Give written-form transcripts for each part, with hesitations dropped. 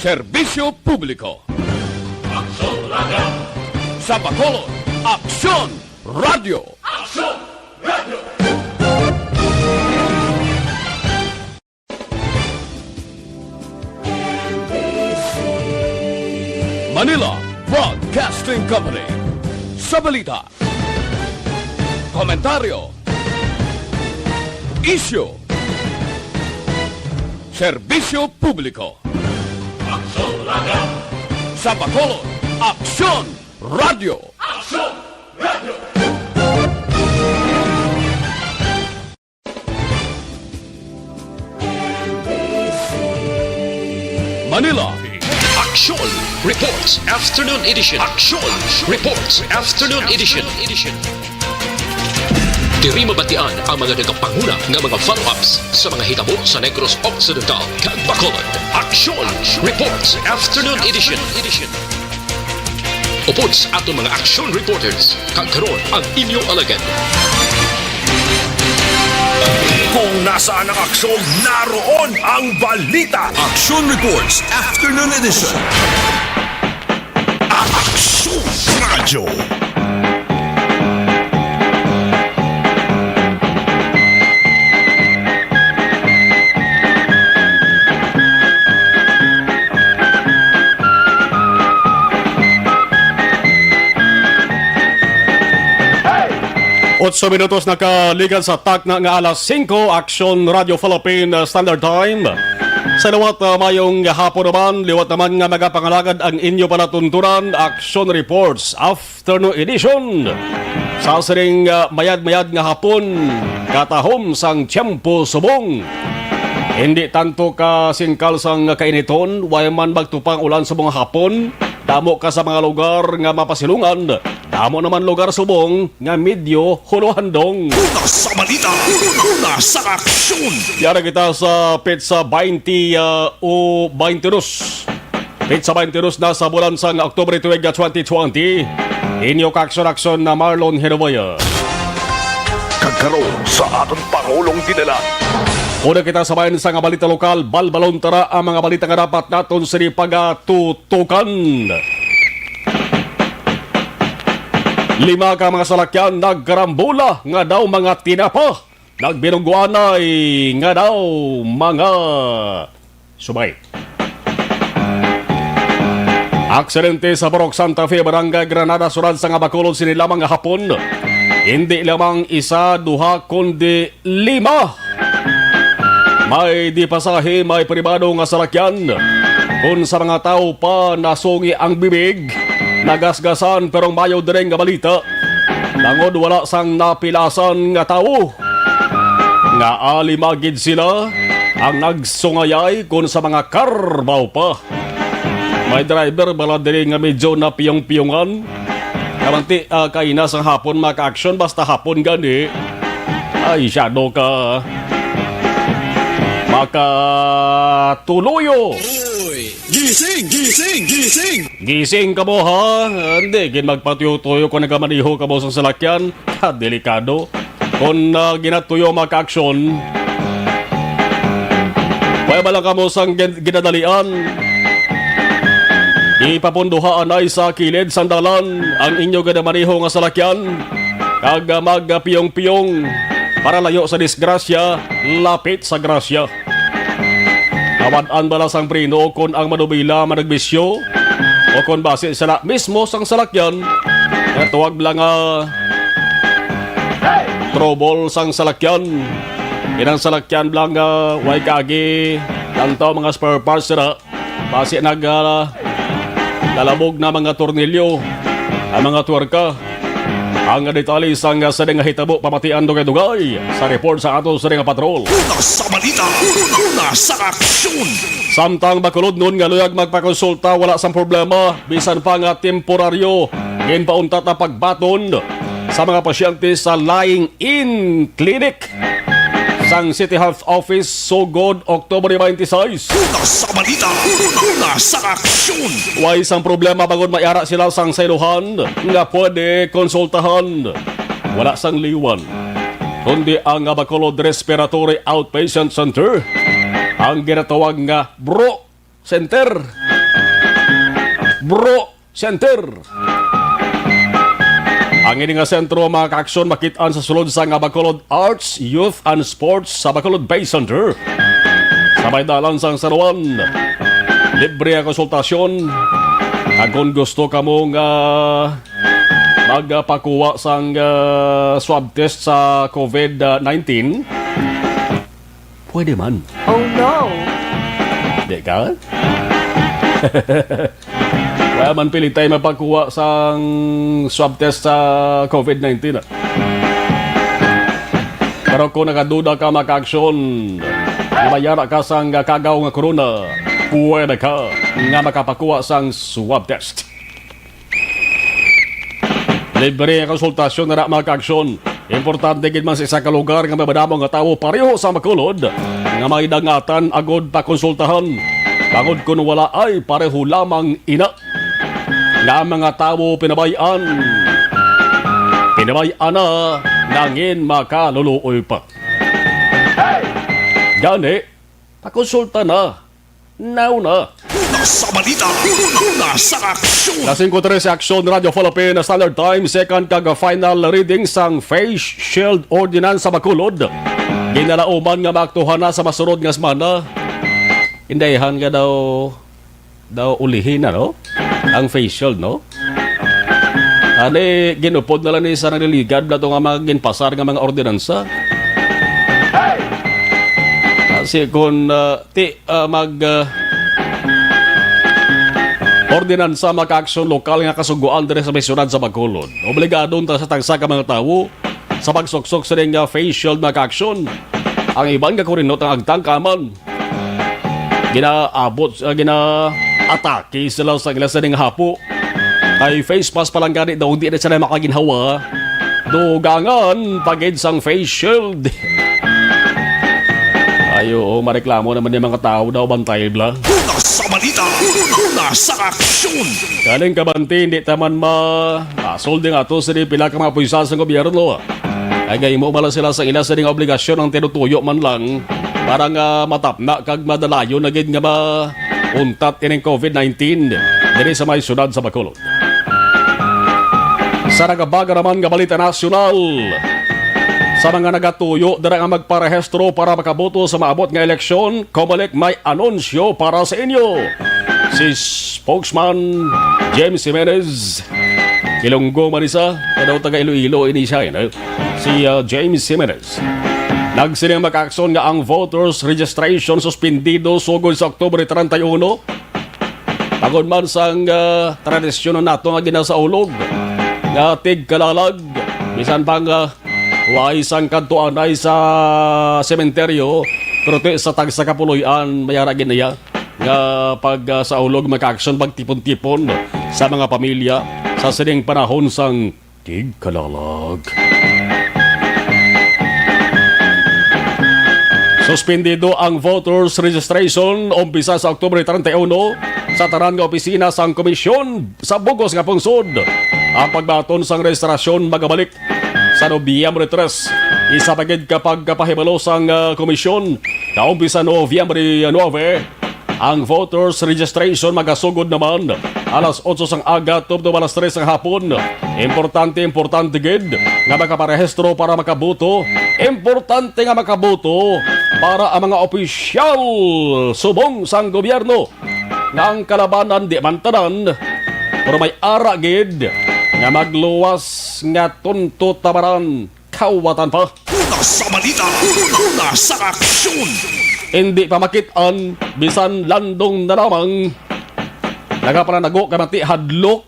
Serbisyo Publiko. Aksyon Radio! Sa Bacolod, Aksyon Radio! Aksyon Radio! Manila Broadcasting Company. Sa balita, komentaryo, isyu, serbisyo publiko. Aksyon Radio! Sa Bacolod, Aksyon Radio! Aksyon Radio! Manila, Aksyon Reports Afternoon Edition. Aksyon Reports Afternoon Edition. Diri mabatian ang mga nagapanguna nga mga follow-ups sa mga hitabo sa Negros Occidental kag Bacolod. Aksyon Reports Afternoon Edition. Upod sa aton mga action reporters kag karon ang inyong alagad. Kung nasaan ang aksyon, naroon ang balita. Action Reports Afternoon Edition. Aksyon Radio. Otso minutos nakaligan sa tak na nga alas 5, Aksyon Radio Philippine Standard Time. Sa liwat mayong hapon naman, liwat naman nga magapangalagad ang inyo palatunturan, Aksyon Reports Afternoon Edition. Sa siring mayad-mayad nga hapon, katahom sang tiyempo subong. Hindi tanto ka singkal sang kainiton, way man magtupang ulan sa mga hapon, damo ka sa mga lugar nga mapasilungan. Damo naman lugar subong nga medyo huluhandong. Una sa balita, una sa aksyon. Yara kita sa Pizza 20 o 22. Pizza 22 na sa bulan sang Oktubre 2020. Inyo kaksyon-aksyon na Marlon Genovea. Kagkaroon sa aton Pangulong dinala. Una kita sabayan sa nga balita lokal, balbalon tara ang mga balita nga dapat naton sa pagatutukan. 5 ka mga salakyan nagkarambula nga daw mga tinapa. Nagbinungguanay nga daw mga subay. Aksidente sa Barok Santa Fe, Barangay Granada, Surad sa nga Bacolod sinilamang nga hapon. Hindi lamang isa, duha, kundi 5. May di pasahe, may pribado nga salakyan. Kung sa mga tao pa nasungi ang bibig, nagasgasan pero mayo direng nga balita. Langod wala sang napilasan nga tao. Nga alimagid sila ang nagsungayay kung sa mga karbaw pa. May driver bala diri nga medyo napiyong-piyongan. Kamanti kaina sang hapon maka-aksyon basta hapon gani. Ay shadow ka. Makatuluyo. Gising! Gising ka mo ha? Hindi, magpatuyo-tuyo kung nagamaniho ka mo sa salakyan. Delikado. Kung ginatuyo maka-aksyon, kaya ba lang ka mo sang ginadalian? Ipapunduhaan ay sa kilid sandalan ang inyo ginamaniho nga salakyan. Kag magpiyong-piyong para layo sa disgrasya, lapit sa grasya. Kawadaan bala sang prino kung ang manubila managbisyo o kung base sila mismo sang salakyan na tuwag lang trouble sang salakyan. Inang salakyan lang way kagi lantaw mga spare parts na base lalabog na mga tornilyo ang mga tuwerka. Ang detalye sang sa nga hitabo pamatian dugay-dugay sa report sa ato sa nga patrol. Una sa balita, una sa aksyon. Samtang Bacolod nun nga luyag magpakonsulta, wala sang problema. Bisan pa nga temporaryo, ginpauntat na pagbaton sa mga pasyente sa lying-in clinic sang City Health Office, Sugod, Oktubre 26. Una sa balita, una sa aksyon. Way isang problema bagod maiara sila sang sailuhan nga pwede konsultahan. Wala sang liwan, kundi ang Bacolod Respiratory Outpatient Center, ang ginatawag nga BRO Center. Bro Center. Ang ini nga sentro mga kaaksyon makitaan sa sulod sa nga Bacolod Arts, Youth and Sports sa Bacolod Bay Center. Sabay dalan sang Sarawan. Libre ang konsultasyon. Kung gusto ka mong magpakuha sang swab test sa COVID-19, pwede man. Oh no! Di ka? Kaya man pilit tayo mapakuha sa swab test sa COVID-19. Pero kung nakaduda ka makaaksyon, namayara ka sa kagaw nga corona, pwede ka nga makapakuha sa swab test. Libre ang konsultasyon na makaaksyon. Importante gid man sa isa ka lugar nga mabadamo nga tawo pareho sa makulod nga may dangatan agod pa konsultahan. Bangod kung wala ay pareho lamang ina nga mga tawo pinabayan na nangin makaluluoy pa. Gani, pakonsulta na. Now na. Nasa balita, nasa aksyon. Kasing ko sa Aksyon Radio Philippine Standard Time, second kag final reading sang Face Shield Ordinance sa Bacolod. Ginalauman nga maaktuhan na sa masunod nga semana. Indayahan nga daw ulihin na, no? Ang face shield, no? Ani, ginupod na lang ni sa naliligad na ito nga maginpasar nga mga ordinansa. Kasi kung ordinansa maka-aksyon lokal nga kasuguan dire sa mesyonad sa Bacolod. Obligado ta sa tagsa ka mga tawo sa pagsuksok sa nga face shield maka-aksyon. Ang ibang nga kurinot ang agtangkaman. Gina-atake sila sa gila sa ning hapo. Kay face mask palang ganit daw hindi na sila makaginhawa. Dugangan pagid sang face shield. Ayo, mareklamo naman yung mga tao daw bantay bla. Nasa balita, nasa aksyon. Kaling kabanti, hindi taman solding ato sa pila ka mga puisa sa gobyerno. Ay gayon mo umala sila sa ila sa ning obligasyon ng tinutuyo man lang para nga matapna kag madalayo na gid nga mauntat ining COVID-19 diri sa may syudad sa Bacolod. Sa nagabaga naman nga balita nasyonal, sa mga nagatuyo dira nga magparehistro para makaboto sa maabot nga eleksyon, Comelec may anunsyo para sa inyo. Si spokesman James Jimenez, Ilonggo Marisa, daw taga Iloilo ini siya, si James Jimenez. Nagsining maka-aksyon nga ang voters registration suspendido sugod sa Oktubre 31. Pagod man sang tradisyon nato nga ginasaulog nga tigkalalag bisan pang way sang kantuanay sa sementeryo pero sa tagsa kapuloyan mayara ginaya nga pag sa ulog maka-aksyon pagtipon-tipon sa mga pamilya sa sining panahon sang tigkalalag. Suspendido ang voters registration umpisa sa Oktubre 31 sa tanan nga opisina sang komisyon sa Bugos nga pungsod. Ang pagbaton sang rehistrasyon magabalik sa Nobyembre 3. Isa pagid kapag kapahibalo sang komisyon na umpisa Nobyembre 9. Ang voters registration magasugod naman alas 8 sang aga tubto alas 3 sang hapon. Importante gid nga makaparehistro para makaboto. Importante nga makaboto para ang mga opisyal subong sang gobyerno nga ang kalabanan di man tanan pero may ara gid nga magluwas nga tunto tabaran kawatan pa. Nasa balita, nasa aksyon. Hindi pa makitaan bisan landong na lamang nagapananago kamati hadlok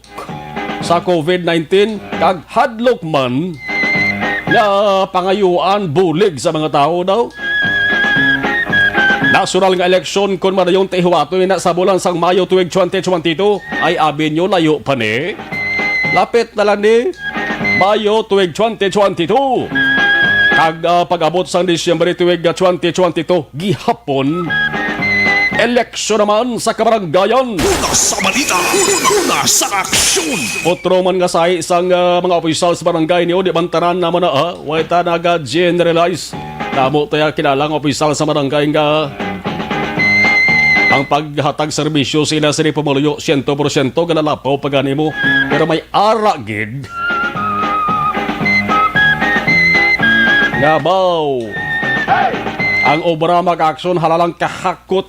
sa COVID-19 kag hadlok man nga pangayuan bulig sa mga tao daw. National nga eleksyon kung manayong tihuwatoy na sa bulan sang Mayo tuwig 2022 ay abi nyo layo pa ni. Lapit na lang ni Mayo tuwig 2022. Kag pag-abot sang Disyembre tuwig 2022 gihapon eleksyon naman sa kabaranggayan. Nasa balita, nasa aksyon. Otro man nga sa isang mga opisyal sa barangay niyo, di bantanan naman na way ta naga-generalize. Namo tayo kilalang opisyal sa barangay nga Ang paghatag serbisyo sila sa pamuluyo 100% galalapaw pagani mo. Pero may ara gid. Ngabaw. Ang obra mag-aksyon halalang kahakot.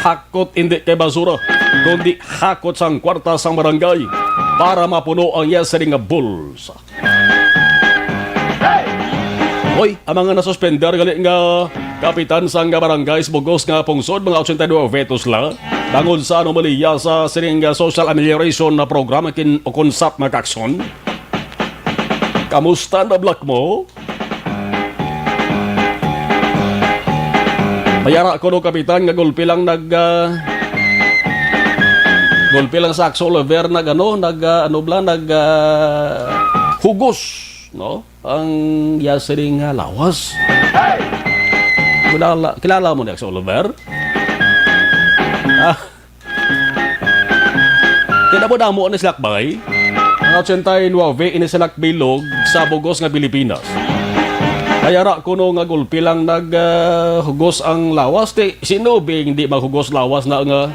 Hakot hindi kay basura, kundi hakot sang kwarta sang barangay para mapuno ang yasering nga bulsa. Hoy, ang mga nasuspender gali nga kapitan sang nga barangay bugos nga pungsod mga 82 vetos la tangod sa anomalya sa siring social amelioration na programa kin o konsap mag-aksyon. Kamusta na black mo? Mayara ko no kapitan nga gulpi lang gulpi lang sa Akso Oliver hugos no ang yasering lawas. Kilala mo ni Akso Oliver? Kinamo ni Silakbay ang 89 inisilak bilog sa bugos nga Pilipinas. Kayara ko no nga gulpi lang hugos ang lawas. Sino bing di maghugos lawas na nga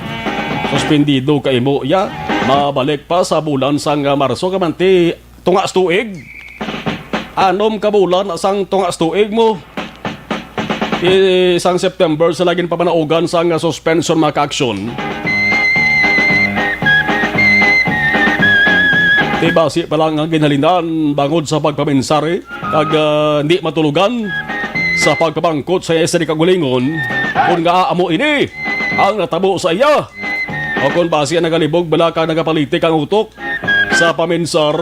suspendido kay mo ya? Mabalik pa sa bulan sang Marso kamanti tungas tuig. Anom ka bulan sang tungas tuig mo. Isang September sa laging pamanaugan sang suspension maka-aksyon. Basi pa lang ang ginhalinan bangod sa pagpaminsari kag hindi matulugan sa pagpabangkot sa isa ni kagulingon kung nga amo ini ang natabo sa iya o kung basi ang nagalibog bala ka nagapalitik ang utok sa paminsar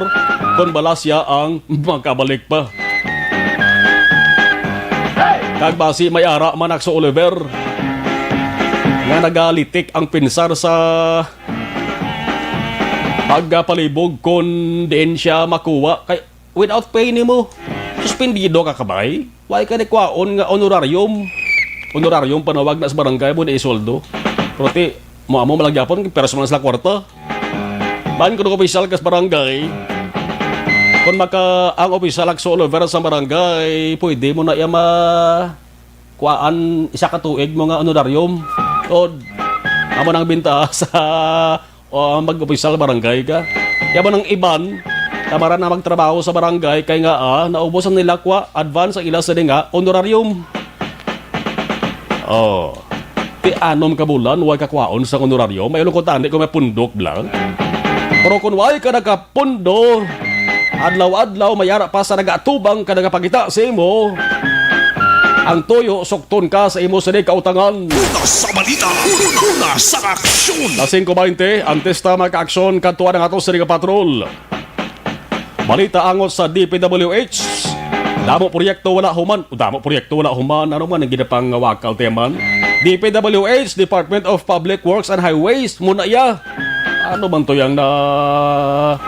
kung bala siya ang magkabalik pa. Kag basi may ara man Akso Oliver nga nagalitik ang pinsar sa pagpalibog kung diin siya makuha kay without pay ni mo suspendido ka kabay why ka nikwaon nga honorarium panawag na sa barangay mo na isoldo prote mo malagyapon personal sa kwarta ban ko opisyal kas barangay kung ang opisyal Akso Oliver sa barangay pwede mo na iya kuhaan isa ka tuig mo nga honorarium o amo nang binta sa mag-opisyal barangay ka. Kaya ba ng iban, tamaran na magtrabaho sa barangay, kaya nga naubos ang nila kwa, advance ang ila sa nga, honorarium. Anom ka bulan, huwag kakwaon sa honorarium, may ulong ko tani kung may pundok lang. Pero kung huwag ka nagkapundo, adlaw-adlaw, mayara pa sa nagatubang ka nagapagita sa imo, ang toyo, sukton ka sa imo sa kautangan. Una sa balita, una sa aksyon. Lasing 20, antes ta mag-aksyon, kantuan ng ato sa Riga Patrol. Balita angot sa DPWH. Damo proyekto wala human. Ano man ang ginapang wakal teman? DPWH, Department of Public Works and Highways. Muna iya. Ano man to yung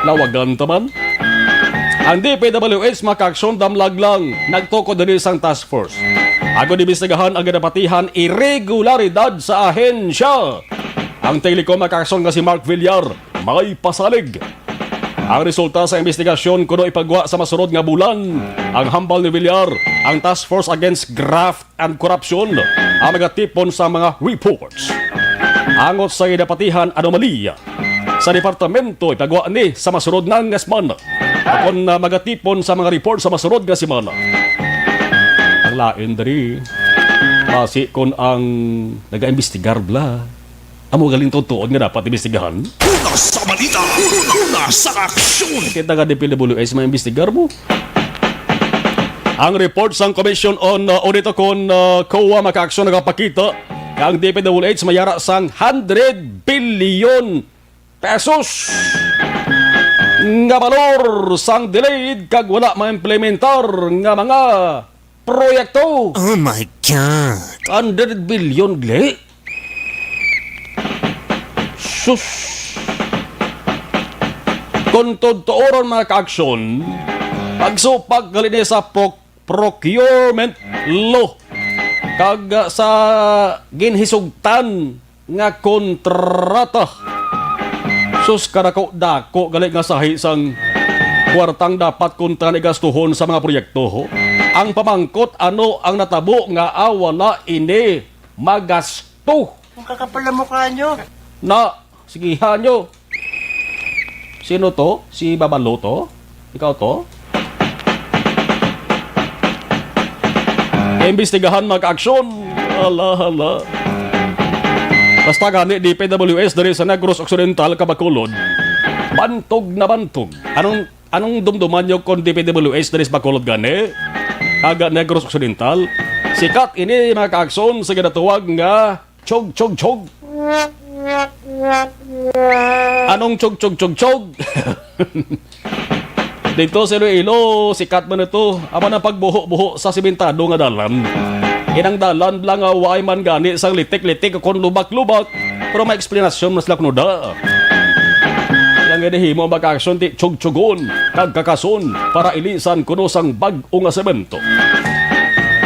lawagan taman? Ang DPWH maka-aksyon damlag lang. Nagtoko din isang task force. Ako dibisagahan ang ganapatihan irregularidad sa ahensya. Ang Telecom maka-aksyon nga si Mark Villar may pasalig. Ang resulta sa investigasyon kuno ipagwa sa masunod nga bulan. Ang hambal ni Villar, ang Task Force Against Graft and Corruption, ang magatipon sa mga reports. Angot sa ganapatihan anomalya sa departamento ipagwa ni sa masunod nga semana. Akon na magatipon sa mga report sa masunod nga semana. Ang lain dari basi kon ang nag-imbestigar bla amo galing tutuod nga dapat imbestigahan. Una sa balita, una sa aksyon. Kita nga DPWH may imbestigar mo. Ang report sang Commission on Audit kon COA maka-aksyon nagapakita nga ang DPWH mayara sang 100 billion pesos nga valor sang delayed kag wala ma-implementar nga mga proyekto. Oh my God. 100 billion gle. Sus. Kung tutuoron mga ka-aksyon, pagsupag galini sa procurement law kag sa ginhisugtan nga kontrata. Sus kadako dako gali nga sahi sang kwartang dapat kuntan igastuhon sa mga proyekto. Ang pamangkot ano ang natabo nga wala ini magasto. Ang kakapal na mukha nyo. Na, sigihan nyo. Sino to? Si Babalo to? Ikaw to? Imbestigahan mag-aksyon. Hala. Basta gani di PWS dari sa Negros Occidental, Kabacolod. Bantog na bantog. Anong dumduman nyo kung di PWS dari sa Bacolod gani? Kaga Negros Occidental. Sikat ini mga ka-aksyon sa ginatuwag nga chog. Anong chog? Dito sa Iloilo, sikat man ito. Ama na pagbuho-buho sa simentado nga dalan. Inang dalan lang away man gani sang litik-litik kon lubak-lubak. Pero may eksplanasyon mas laknoda. Yang inihimo mag-aksyon ti chog-chogon, kagkakason para ilisan kuno sang bag-o nga semento.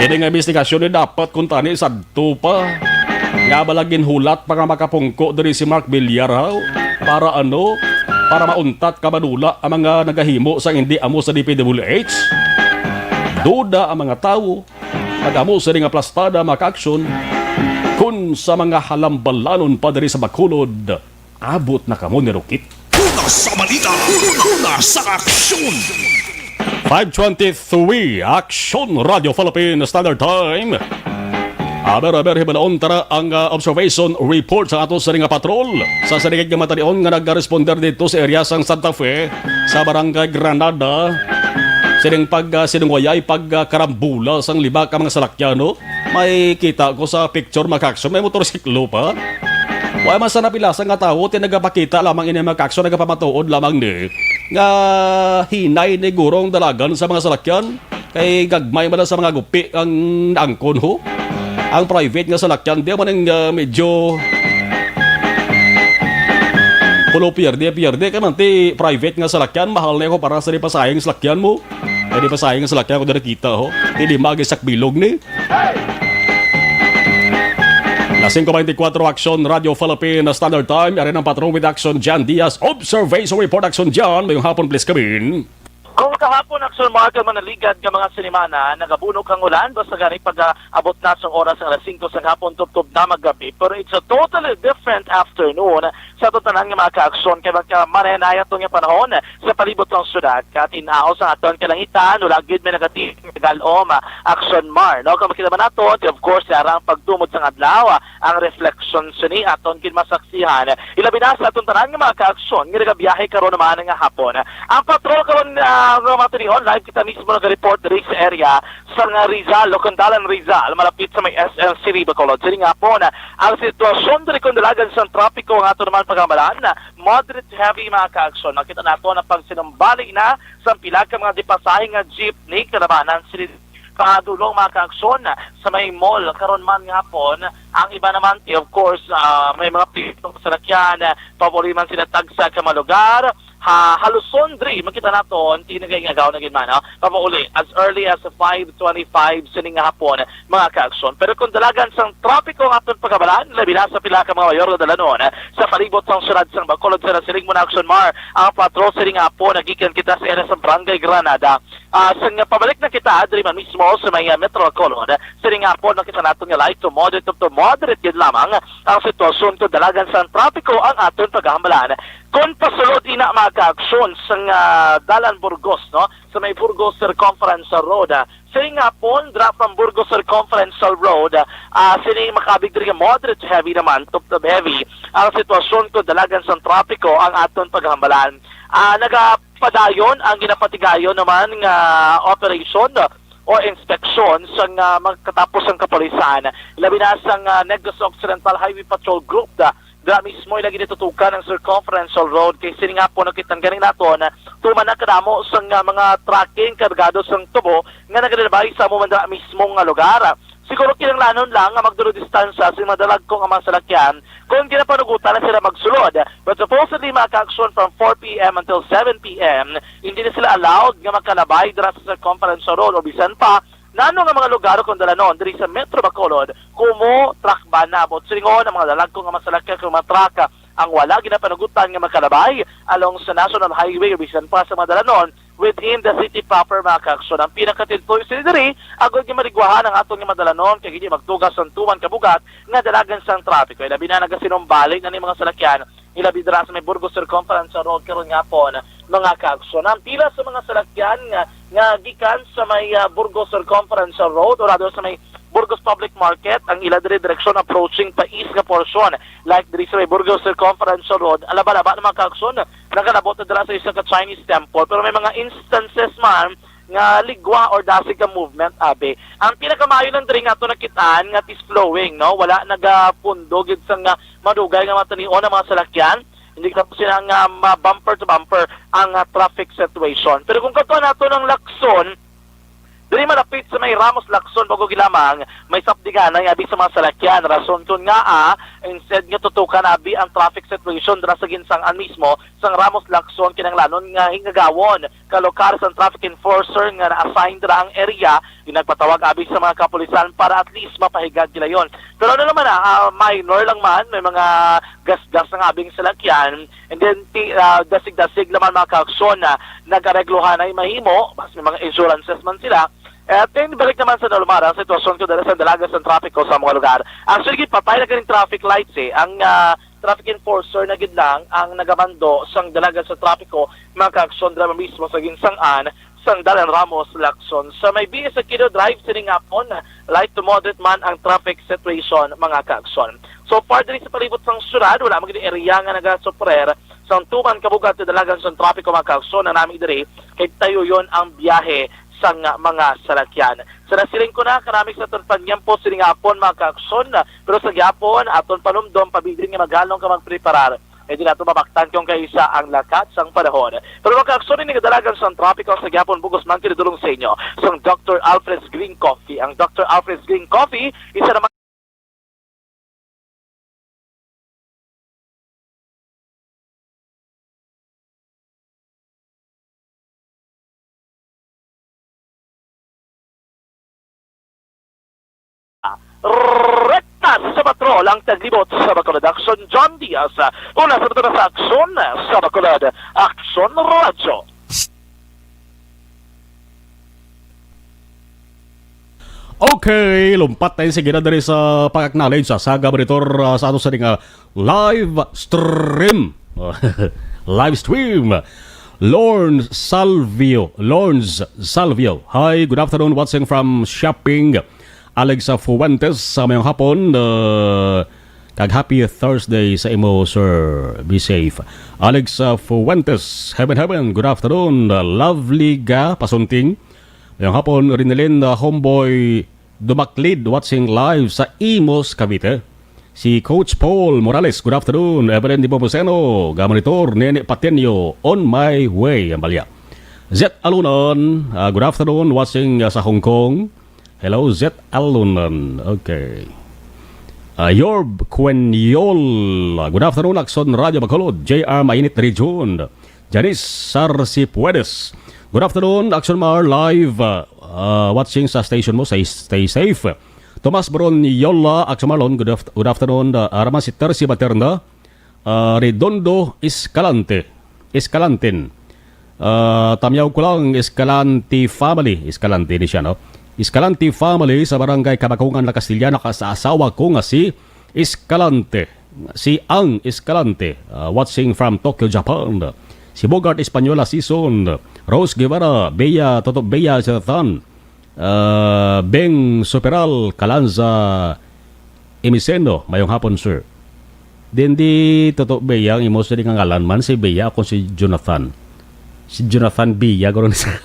Ini nga investigasyon ni dapat kung tani sadto pa. Nga balagin hulat pa nga makapungko dari si Mark Villar para ano? Para mauntat kamadula ang mga nagahimo sa hindi amo sa DPWH. Duda ang mga tao. Nag-amo sa nga plastada maka-aksyon kung sa mga halambalanon pa dari sa Bacolod. Abot na kamo ni Rukit. Una sa balita, una sa aksyon. 5:23 Aksyon Radio Philippine Standard Time. Aber hibalaon tara ang observation report sa ato sa nga patrol. Sa sarigig nga matalion nga nag-responder dito sa area sang Santa Fe sa Barangay Granada. Sining sinungwayay pagkarambula sang liba ka mga salakyano. May kita ko sa picture makakso may motorsiklo pa. Wala man sa napilasang nga tao, tinagapakita lamang ini makakso nagapamatuod lamang ni nga hinay ni gurong dalagan sa mga salakyan. Kay gagmay man sa mga gupi ang angkon ho. Ang private nga salakyan, di man ang medyo pulo pierde. Kaya man ti private nga salakyan, mahal na ako para sa di pasayang salakyan mo. Di pasayang salakyan ko na nakita ho. Hindi magisak bilog ni. Lasing 24 Aksyon Radio Philippine Standard Time. Yari ng patron with Aksyon Jan Diaz. Observation Report Aksyon Jan. Mayong hapon please kabin. Kung kahapon Aksyon mga manaligad ka mga sinimana, nagabunog ang ulan, basta gani pag-abot na sa oras ng alas 5 sa hapon, tubtob na maggabi. Pero it's a totally different afternoon sa totanan ng mga ka-aksyon kaya magka-marenaya itong yung panahon sa palibot ng syudad. Katinaos ang aton kalangitan, ulagid may negative galom, Aksyon Mar. No? Kung makita man nato, of course, yarang pagdumod sa adlaw, ang reflection sini aton kinmasaksihan. Ilabi na sa aton tanan ng mga ka-aksyon, ngigabiyahe karon naman ng hapon. Ang patrol karon matinion, live kita mismo nag-report diri sa area sa Rizal, Locondalan Rizal, malapit sa may SM City, Bacolod. Sini nga po na ang sitwasyon diri kung dalagan sa trapiko nga ito naman pagkamalan na moderate to heavy mga ka-aksyon. Nakita nato na pag sinumbalik na sa pilag ka mga dipasahing nga jeepney, kalabanan sila kahadulong mga ka-aksyon sa may mall. Karon man nga po, ang iba naman, of course, may mga pitong salakyan, pabuli man sila tagsa ka mga lugar. Haluson diri makita naton tinagay nga gaw na gid man papauli as early as 5:25 sining nga hapon mga ka-aksyon. Pero kung dalagan sang trapiko nga aton pagkabalan labi na sa pila ka mga mayor nga dalanon sa palibot sang syudad sang Bacolod sa siling mo na Aksyon Mar ang patrol sining nga hapon nagikan kita sa area sa Barangay Granada. Sang pabalik na kita diri man mismo sa may Metro Bacolod sining nga hapon nakita naton nga light to moderate gid lamang ang sitwasyon kung dalagan sang trapiko ang aton pagkabalan. Kung pasulod ina mga ka-aksyon sa Dalan Burgos, no? Sa may Burgos Circumference Road. Sining nga po, drop from Burgos Circumference Road, sining makabig diri moderate to heavy naman, top heavy. Ang sitwasyon ko dalagan sa trapiko ang aton paghambalan. Nagapadayon, ang ginapatigayon naman nga operation o inspection sa magkatapos ng kapulisan. Labi na sa Negros Occidental Highway Patrol Group mismo ilagi ditutukan ng Circumferential Road kay sini nga po nakitang ganing naton tuman na kadamo sa mga tracking kargado sang tubo nga nagadalabay sa mumanda mismo nga lugar. Siguro kinanglanon lang nga magdulo distansya sa madalag ko nga mga salakyan kung ginapanugutan na sila magsulod. But supposedly mga ka-aksyon from 4 p.m. until 7 p.m. hindi na sila allowed nga magkalabay dira sa Circumferential Road o bisan pa nano nga mga lugar kung dalanon diri sa Metro Bacolod kumo truck ba na bot silingon ang mga dalag ko nga masalakyan kung matraka ang wala ginapanagutan nga magkalabay along sa National Highway o bisan pa sa mga dalanon within the city proper mga kaaksyon. Ang pinakatidtoy sa diri, agad nga maligwahan ang atong madalanon, kay hindi magtugas ang tuman kabugat, nga dalagan sang trapiko. Ilabi na nagasinumbalik na ni mga salakyan, ilabi dira sa may Burgos Circumference Road karon nga po mga kaaksyon. Ang pila sa mga salakyan nga gikan sa may Burgos Circumference Road o rather sa may Burgos Public Market, ang ila diri direksyon approaching pa east nga portion, like diri sa may Burgos Circumference Road, alaba-laba ng mga kaaksyon, nakalabot na dira sa isa ka Chinese temple, pero may mga instances man nga ligwa or dasig ka movement abi. Ang pinakamayo ng diri nga to nakitaan nga is flowing, no, wala nagapundo gid sa nga madugay nga matanion ang mga salakyan, hindi ka po sila nga bumper to bumper ang traffic situation. Pero kung kato nato ng Lacson, dili malapit sa may Ramos Lacson bago gilamang may sapdiganan abi sa mga salakyan. Rason kun nga instead nga tutukan abi ang traffic situation dira sa ginsangan mismo sang Ramos Lacson kinanglanon nga hingagawon kalokar sa traffic enforcer nga na-assign dira ang area, ginagpatawag abi sa mga kapulisan para at least mapahigad nila yon. Pero ano naman minor lang man, may mga gas-gas nga abing salakyan, and then dasig-dasig naman mga kaaksyon na nagaregluhan ay mahimo, mas may mga insurances man sila. At then, balik naman sa normal ang sitwasyon ko dahil sa dalagas ng trapiko sa mga lugar. Actually, patay na galing traffic lights Ang traffic enforcer na gid lang ang nagamando sang dalagas sa trapiko, mga kaaksyon drama mismo sa ginsangan sang Dalan Ramos Lacson. Sa may BS Aquino Drive, siningapon, light to moderate man ang traffic situation, mga kaaksyon. So far, din sa palibot sang syudad, wala magiging area nga nagasuprer sang tuman kabugat sa dalagan sa trapiko, mga kaaksyon, na namin diri, kay tayo yon ang biyahe sang mga salakyan. Sa nasiling ko na, karaming sa aton panyampo siningapon mga kaaksyon, pero sa gyapon, aton panumdom, pabidring nga maghalong ka magpreparar. E di nato mabaktan kung kaisa ang lakat sang panahon. Pero mga kaaksyon, ini kadalagan sa trapiko sa gyapon, bugos man kinidulong sa inyo, sang Dr. Alfred's Green Coffee. Ang Dr. Alfred's Green Coffee, isa naman rekta sa patrol ang taglibot sa Bacolod. Aksyon John Diaz, una sa ito na sa Aksyon sa Bacolod. Aksyon Radyo. Okay, lumpat tayo sige na dali sa pag-acknowledge sa Saga Monitor sa ato sa live stream. Live stream. Lawrence Salvio. Hi, good afternoon. Watching from shopping. Alex Fuentes sa mayong hapon. Kag happy Thursday sa imo, sir. Be safe. Alex Fuentes, heaven. Good afternoon. Lovely ga pasunting. Mayong hapon, Rinelin Homeboy Dumaklid watching live sa Imos, Cavite. Si Coach Paul Morales, good afternoon. Evelyn Di Pomoseno, Gamonitor, Nene Patenyo, on my way. Ambalya. Zet Alunan, good afternoon. Watching sa Hong Kong. Hello, Zet Alunan. Okay. Yorb Quenyol, good afternoon. Aksyon Radio Bacolod, JR Mainit Region. Janice Sarsipuedes, good afternoon. Aksyon Mar live. Watching sa station mo. Stay safe. Tomas Bron Yola, Aksyon Marlon, good afternoon. Araman si Tersi Baterna. Redondo Escalantin. Tamyaw ko lang, Escalante family. Escalante ni siya, no? Escalante family sa barangay Kabakungan na Castillana sa asawa ko nga si Escalante. Si Ang Escalante. Watching from Tokyo, Japan. Si Bogart Espanyola Season. Rose Guevara, Bea Jonathan. Beng Superal Calanza Emiseno. Mayong hapon, sir. Din di Toto Bea, ang imo sa di ngalan man si Bea kung si Jonathan. Si Jonathan Bia, gano'n sa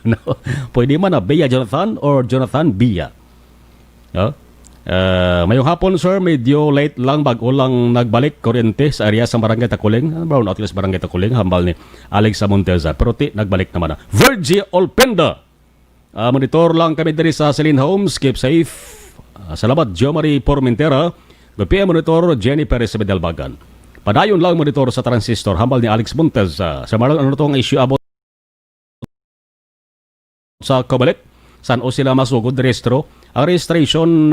no? Pwede man na Bea Jonathan or Jonathan Bia. No? Mayong hapon, sir, medyo late lang bago lang nagbalik kuryente sa area sa Barangay Takuling. Brown Outlet sa Barangay Takuling, hambal ni Alex Monteza. Pero nagbalik naman na. Virgie Olpenda. Monitor lang kami diri sa Celine Homes. Keep safe. Salamat, Jo Marie Pormentera. GPM Monitor, Jenny Perez sa Medalbagan. Padayon lang monitor sa transistor, hambal ni Alex Montez. Sa Marlon, ano itong issue about sa Kabalik? Saan o sila masugod rehistro? Ang registration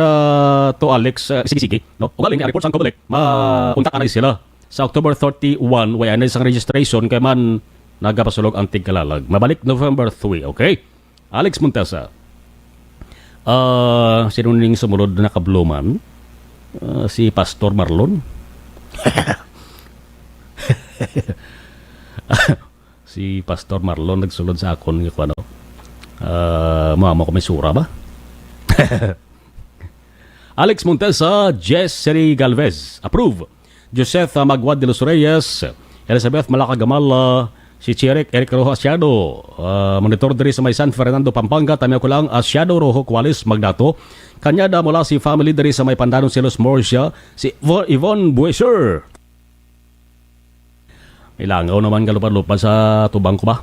to Alex, sige, no? O galing, report sa Kabalik, mapunta ka na sila. Sa October 31, way na isang registration, kaya man nagapasulog ang tigkalalag. Mabalik November 3, okay? Alex Montesa. Sino ning sumunod na kabluman? Si Pastor Marlon. Si Pastor Marlon nagsulod sa akon ng ano. Mama ko may sura ba? Alex Montesa, Jessary Galvez, approve. Joseph Magwad de los Reyes, Elizabeth Malacagamal, si Chirek Eric Rojo Asiado, monitor diri sa may San Fernando, Pampanga, tamiya ko lang, Asiado Rojo Cuales Magdato, kanyada mula si family diri sa may Pandanon Silos Morsia, si Yvonne Bueser. Ilangaw naman kalupan-lupan sa tubang ko ba?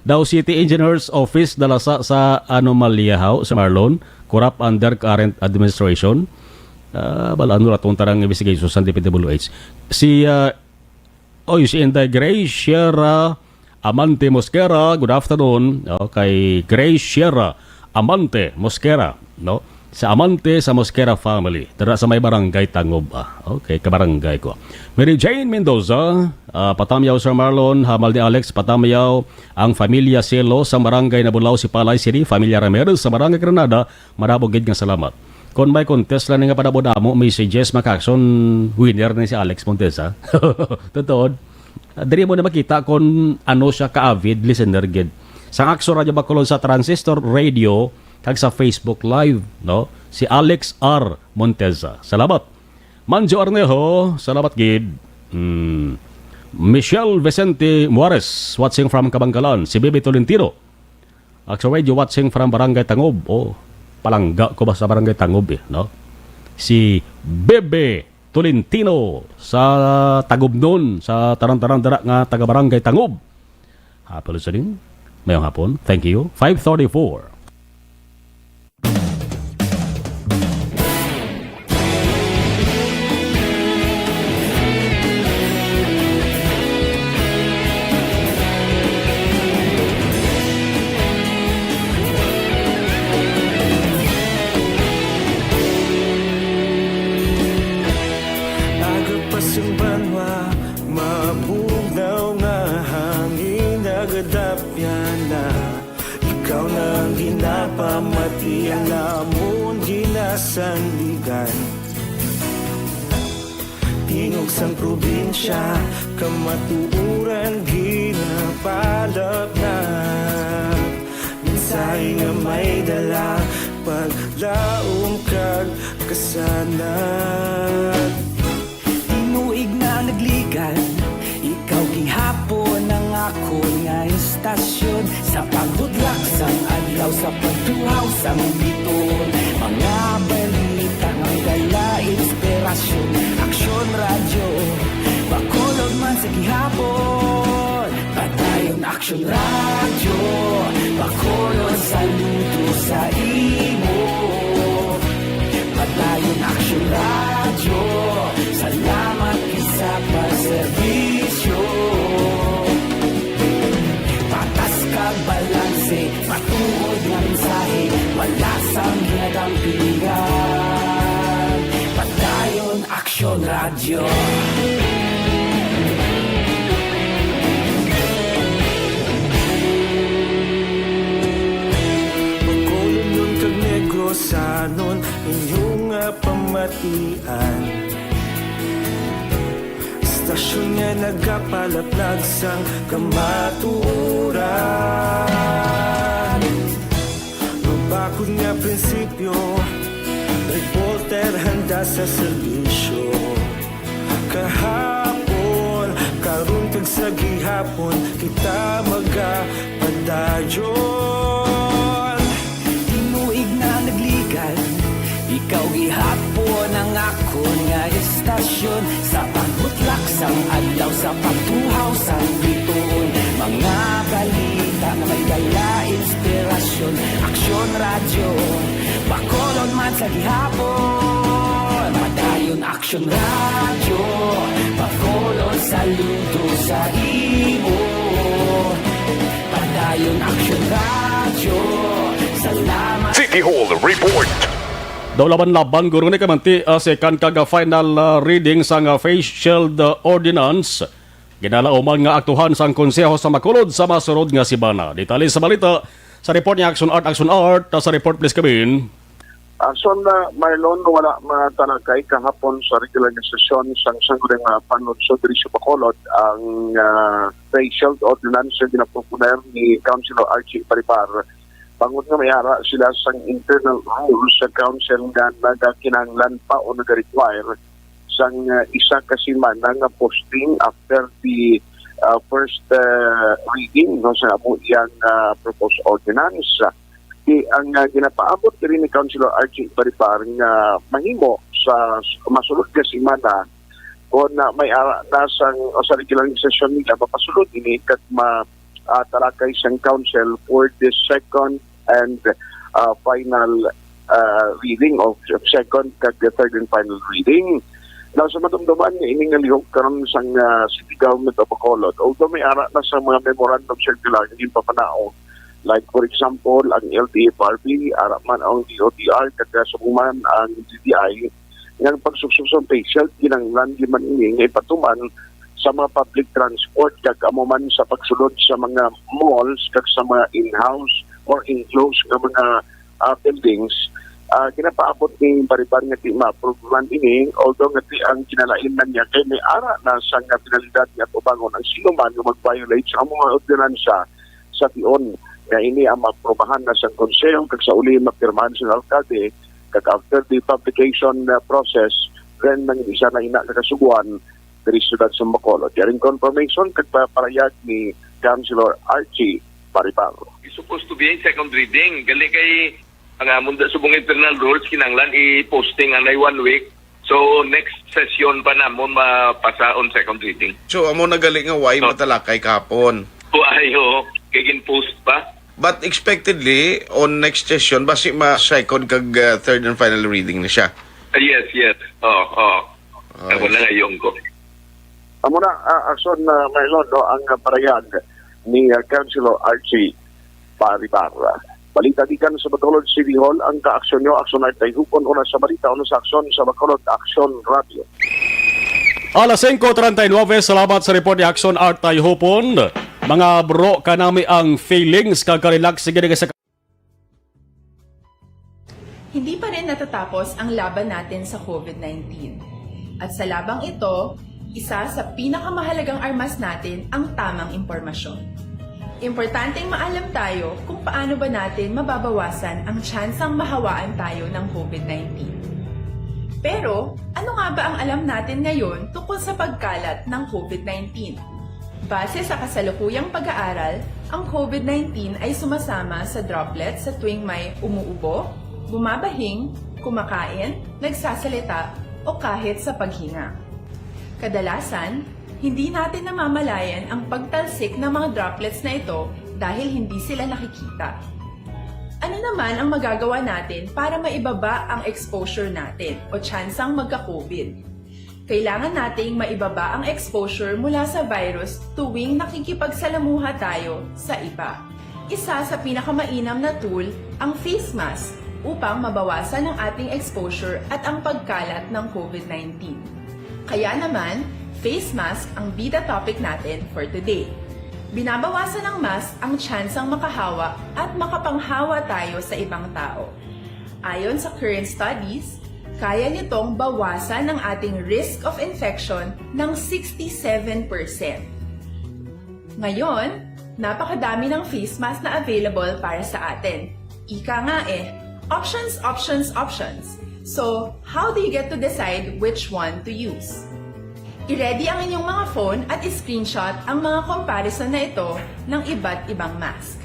Daw City Engineers Office dala sa Anomalia House sa Marlon, corrupt under current administration. Balaan nyo ratong tarang investigation sa DPWH. Si Inday Gray Sierra Amante Mosquera, good afternoon. Kay Gray Sierra Amante Mosquera, no? Sa Amante sa Mosquera family. Tara sa may barangay Tangob. Okay, kabarangay ko. Mary Jane Mendoza, patamayaw Sir Marlon, hamal ni Alex, patamayaw ang Familia Selo sa barangay Nabulaw si Palay City, Familia Ramirez sa barangay Granada, marabogid ng salamat. Kung may contest lang nga padabodamo, may si Jess Macaction, winner na si Alex Montesa. Totoo. Dari mo na makita kung ano siya ka-avid listener gid. Sa Aksyon Radio Bacolod sa Transistor Radio, kag sa Facebook Live, no? Si Alex R. Montesa. Salamat. Manjo Arnejo, salamat gid. Michelle Vicente Muarez, watching from Kabangkalan. Si Bebe Tolentino. Aksyon Radio, watching from Barangay Tangob. Palangga ko ba sa Barangay Tangob no? Si Bebe Tolentino sa Tagubnon, sa tarang-tarang dara nga taga Barangay Tangob. Happy listening. Mayong hapon. Thank you. 5:34. Pamatian namon ginasandigan tingog sang probinsya kamatuuran ginapalap na minsay nga may dala paglaom kag kasanad tinuig na nagligan ikaw gihapon ang ako nga istasyon sa paghudlak sang adlaw sa pagtuhaw sang biton mga balita ng dala inspirasyon Aksyon Radio Bacolod man sa gihapon patayon Aksyon Radio Bacolod saludo sa imo patayon Aksyon Radio salamat isa pa serbisyo patas kag balanse patuod nga mensahe wala sang ginagampingan patayon Aksyon Radio Bacolod nun kag Negros anon inyong pamatian istasyon nga nagapalaplag sang kamatuuran mabakod nga prinsipyo reporter handa sa serbisyo kahapon karon kag sa gihapon kita magapadayon tinuig na nagligan ikaw gihapon ang akon nga istasyon sa pagbutlak sang adlaw sa pagtuhaw sang biton mga balita na may dala inspirasyon Aksyon Radio Bacolod man sa gihapon padayon Aksyon Radio Bacolod saludo sa imo padayon Aksyon Radio salamat City Hall Report. Daw laban-laban guro ni kamanti second kaga final reading sa face shield ordinance ginalauman nga aktuhan sang konseho sa Makulod sa masurod nga sibana. Detalye sa balita sa report ni Aksyon Art. Sa report please Kabin. Aksyon na Marlon, wala matalakay kahapon sa regular na sesyon sang sangguniang panunsod diri sa Bacolod ang face shield ordinance na ginaproponer ni Councilor Archie Paripar. Bangod nga mayara sila sang internal rules sa council nga nagakinanglan pa o nag-require sang isa kasi man nga posting after the first reading no, sa amo iyang proposed ordinance. Ang ginapaabot rin ni Councilor Archie Paripar nga mahimo sa masulod nga semana kung may ara na sa regular session nila mapasulod ini kat matalakay sang council for the second and final reading of second kag the third and final reading. Now, sa madumduman niya, iningalihog karon sa City Government of Bacolod. Although may ara na sa mga memorandum circular yung papanao, like for example, ang LTFRB, ara man ang DOTR, kagasukuman ang DDI, ng pagsuksukson facial, kinanglan di man ini, ngay patuman sa mga public transport, kag amuman sa pagsulod sa mga malls, kag sa mga in-house or enclosed na mga buildings, kinapaabot ni Paripar nga ti ma-approveman ini, although nga ti ang kinalainan niya kay may ara na sa nga pinalidad niya at ubangon ang sino man yung mag-violate sa mga ordinansya sa tion nga ini ang maprobahan na sa konseyo kag sa uli mapirmahan sa alkalde kag after the publication process then nang isa na ina nakasuguan diri siyudad sa Bacolod. Yaring confirmation kag parayag ni Councilor Archie Paripar. It's supposed to be a second reading. Gali kay ang munda subong internal rules kinanglan i-posting anay 1 week. So next session pa namon mapasa on second reading. So amo nagali nga why matalakay kahapon. Ayo, kagin post pa. But expectedly on next session basi ma-second kag third and final reading na siya. Yes. Ako na ngayon ko. Amo na Aksyon na Marlon no, ang parayag ni Councilor Archie Paripar. Balita dikan sa Bacolod City Hall ang kaaksyon nyo, Aksyon Art Hupon, una sa balita, una sa aksyon sa Bacolod Aksyon Radio. Alas 5:39, salamat sa report ni Aksyon Art Hupon. Mga bro, kanami ang feelings kag-relax sige sa Hindi pa rin natatapos ang laban natin sa COVID-19. At sa labang ito, isa sa pinakamahalagang armas natin ang tamang impormasyon. Importanteng maalam tayo kung paano ba natin mababawasan ang tsansang mahawaan tayo ng COVID-19. Pero, ano nga ba ang alam natin ngayon tungkol sa pagkalat ng COVID-19? Base sa kasalukuyang pag-aaral, ang COVID-19 ay sumasama sa droplets sa tuwing may umuubo, bumabahing, kumakain, nagsasalita, o kahit sa paghinga. Kadalasan, hindi natin namamalayan ang pagtalsik ng mga droplets na ito dahil hindi sila nakikita. Ano naman ang magagawa natin para maibaba ang exposure natin o tsansang magka-COVID? Kailangan nating maibaba ang exposure mula sa virus tuwing nakikipagsalamuha tayo sa iba. Isa sa pinakamainam na tool ang face mask upang mabawasan ang ating exposure at ang pagkalat ng COVID-19. Kaya naman, face mask ang bida topic natin for today. Binabawasan ng mask ang tsansang makahawa at makapanghawa tayo sa ibang tao. Ayon sa current studies, kaya nitong bawasan ang ating risk of infection ng 67%. Ngayon, napakadami ng face mask na available para sa atin. Ika nga options, options, options. So, how do you get to decide which one to use? I-ready ang inyong mga phone at i-screenshot ang mga comparison na ito ng iba't ibang mask.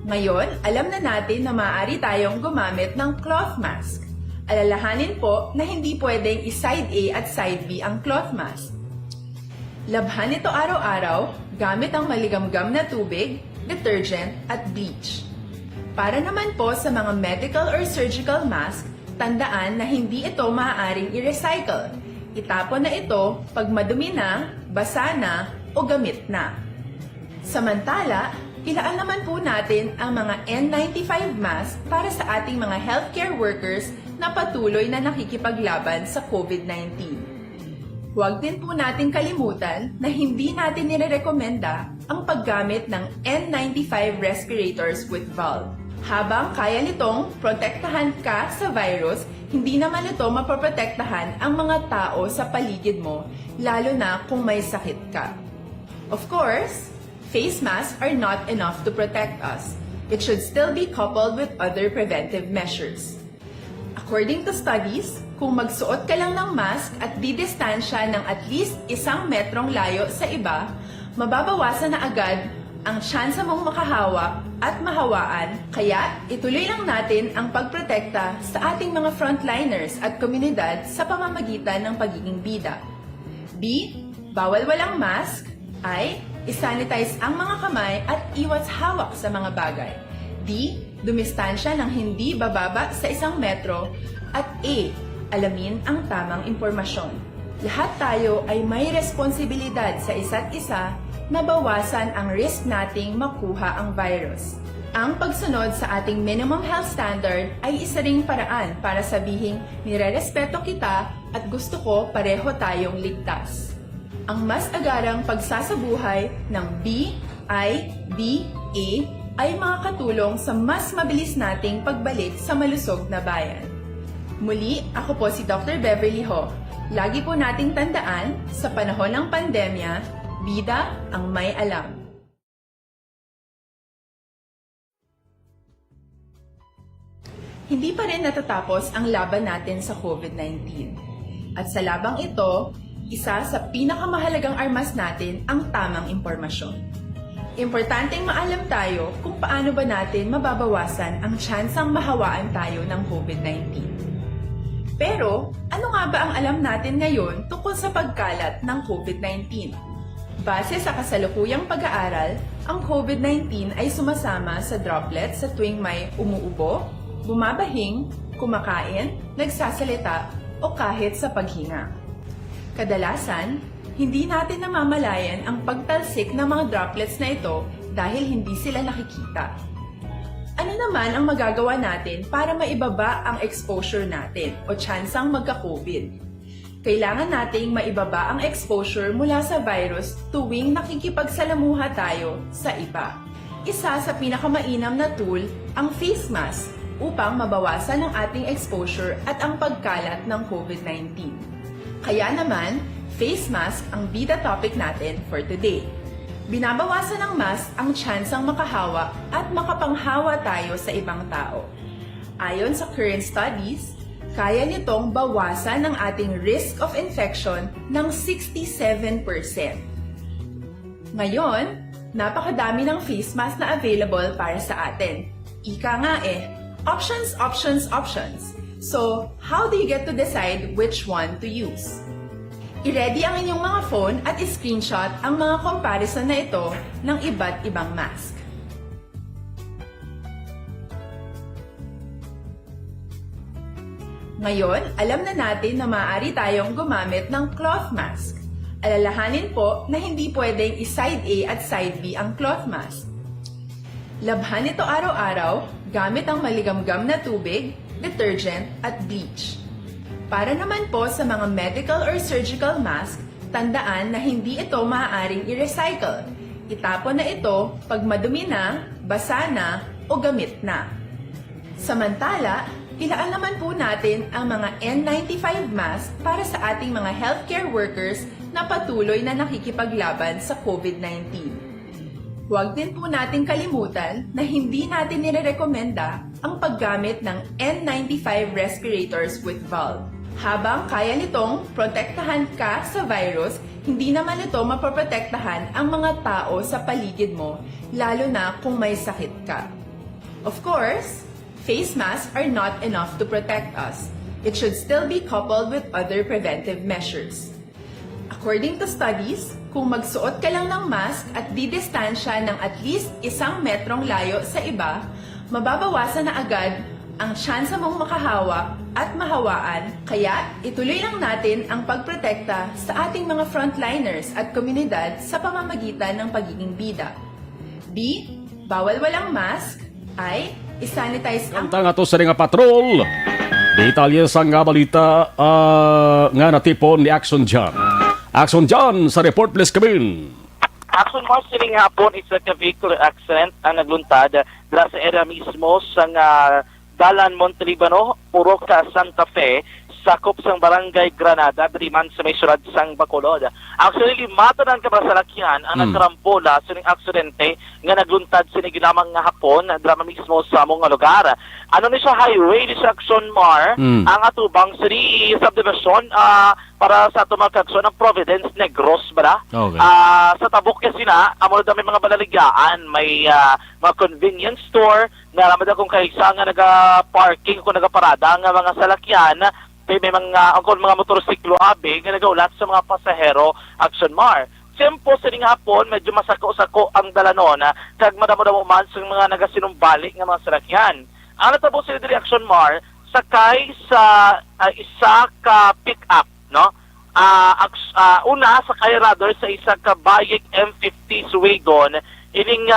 Ngayon, alam na natin na maaari tayong gumamit ng cloth mask. Alalahanin po na hindi pwedeng i-side A at side B ang cloth mask. Labhan ito araw-araw gamit ang maligamgam na tubig, detergent at bleach. Para naman po sa mga medical or surgical mask, tandaan na hindi ito maaaring i-recycle. Itapon na ito pag madumi na, basa na, o gamit na. Samantala, ilaan naman po natin ang mga N95 mask para sa ating mga healthcare workers na patuloy na nakikipaglaban sa COVID-19. Huwag din po natin kalimutan na hindi natin nirerekomenda ang paggamit ng N95 respirators with valve. Habang kaya nitong protektahan ka sa virus, hindi naman ito mapoprotektahan ang mga tao sa paligid mo, lalo na kung may sakit ka. Of course, face masks are not enough to protect us. It should still be coupled with other preventive measures. According to studies, kung magsuot ka lang ng mask at didistansya ng at least 1 metrong layo sa iba, mababawasan na agad ang tsansa mong makahawak at mahawaan, kaya ituloy lang natin ang pagprotekta sa ating mga frontliners at komunidad sa pamamagitan ng pagiging bida. B. Bawal walang mask. I. Isanitize ang mga kamay at iwas hawak sa mga bagay. D. Dumistansya ng hindi bababa sa 1 metro. At A. Alamin ang tamang impormasyon. Lahat tayo ay may responsibilidad sa isa't isa na bawasan ang risk nating makuha ang virus. Ang pagsunod sa ating minimum health standard ay isa ring paraan para sabihing nirerespeto kita at gusto ko pareho tayong ligtas. Ang mas agarang pagsasabuhay ng B, I, D, A ay makakatulong sa mas mabilis nating pagbalik sa malusog na bayan. Muli, ako po si Dr. Beverly Ho. Lagi po nating tandaan, sa panahon ng pandemya, bida ang may alam. Hindi pa rin natatapos ang laban natin sa COVID-19. At sa labang ito, isa sa pinakamahalagang armas natin ang tamang impormasyon. Importanteng maalam tayo kung paano ba natin mababawasan ang tsansang mahawaan tayo ng COVID-19. Pero, ano nga ba ang alam natin ngayon tungkol sa pagkalat ng COVID-19? Base sa kasalukuyang pag-aaral, ang COVID-19 ay sumasama sa droplets sa tuwing may umuubo, bumabahing, kumakain, nagsasalita, o kahit sa paghinga. Kadalasan, hindi natin namamalayan ang pagtalsik ng mga droplets na ito dahil hindi sila nakikita. Ano naman ang magagawa natin para maibaba ang exposure natin o tsansang magka-COVID? Kailangan nating maibaba ang exposure mula sa virus tuwing nakikipagsalamuha tayo sa iba. Isa sa pinakamainam na tool ang face mask upang mabawasan ang ating exposure at ang pagkalat ng COVID-19. Kaya naman, face mask ang bida topic natin for today. Binabawasan ng mask ang tsansang makahawa at makapanghawa tayo sa ibang tao. Ayon sa current studies, kaya nitong bawasan ang ating risk of infection ng 67%. Ngayon, napakadami ng face mask na available para sa atin. Ika nga options, options, options. So, how do you get to decide which one to use? I-ready ang inyong mga phone at i-screenshot ang mga comparison na ito ng iba't ibang mask. Ngayon, alam na natin na maaari tayong gumamit ng cloth mask. Alalahanin po na hindi pwedeng i-side A at side B ang cloth mask. Labhan ito araw-araw gamit ang maligamgam na tubig, detergent at bleach. Para naman po sa mga medical or surgical mask, tandaan na hindi ito maaaring i-recycle. Itapon na ito pag madumi na, basa na, o gamit na. Samantala, ilaan naman po natin ang mga N95 mask para sa ating mga healthcare workers na patuloy na nakikipaglaban sa COVID-19. Huwag din po natin kalimutan na hindi natin nirerekomenda ang paggamit ng N95 respirators with valve. Habang kaya nitong protektahan ka sa virus, hindi naman ito mapoprotektahan ang mga tao sa paligid mo, lalo na kung may sakit ka. Of course, face masks are not enough to protect us. It should still be coupled with other preventive measures. According to studies, kung magsuot ka lang ng mask at didistansya ng at least 1 metrong layo sa iba, mababawasan na agad ang tsansa mong makahawak at mahawaan, kaya ituloy lang natin ang pagprotekta sa ating mga frontliners at komunidad sa pamamagitan ng pagiging bida. B. Bawal walang mask ay isanitize ang Kanta nga to sa nga patrol. Detalye sa nga balita nga natipon ni Aksyon John. Aksyon John sa report please Kevin. Aksyon mo sining hapon isa ka vehicular accident ang nagluntad dira sa area mismo sa Dalan Montalibano, Puroca, Santa Fe, sakop sang barangay Granada, diriman sa may syudad sang Bacolod. Actually, matanan ka ba sa lakyan ang nagkarambola sa ning aksidente nga nagluntad sa ginamang nga hapon, drama mismo sa mga lugar. Ano ni siya highway, ni siya Aksyon Mar, ang atubang sa subdivision para sa tumakakson ng Providence Negros, ba? Okay. Sa tabok kasi na, amo na may mga balaligaan, may mga convenience store, naramad akong kaisa nga naga-parking kung nagaparada nga mga salakyan, may mga motorsiklo abi nga nagaulat sa mga pasahero Aksyon Mar. Siyempre sa ring hapon, medyo masako-sako ang dalanon kag madamo-damo man sa mga nagasinumbalik nga mga salakyan. Ang natabo sa Aksyon Mar, sakay sa isa ka pick-up, no? Una sakay rather sa isa ka Bayek M50 Suwagon, ining